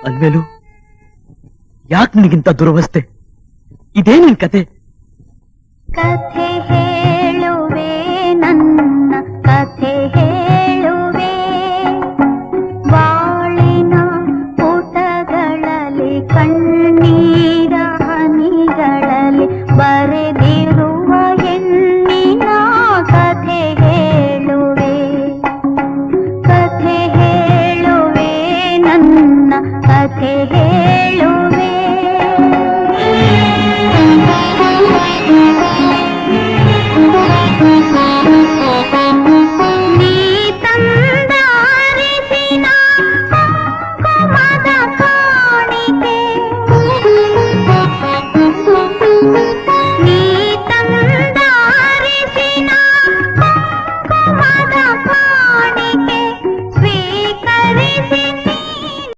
ಅಲ್ವೇಲು, ಯಾಕೆ ನಿನಗಿಂತ ದುರವಸ್ಥೆ? ಇದೇ ನಿನ್ ಕತೆ? ಕಥೆ ಹೇಳುವೆ, ನನ್ನ ಕಥೆ ಹೇಳುವೆ, ಬಾಳಿನ ಪುಟಗಳಲ್ಲಿ ಕಣ್ಣೀರ ಹನಿಗಳಲ್ಲಿ ಬರೆದಿರುವ ಹೆಣ್ಣಿನ ಕಥೆ ಹೇಳುವೆ. ಕಥೆ ಹೇಳುವೆ, ನನ್ನ ಕಥೆ ಹೇಳುವೆ.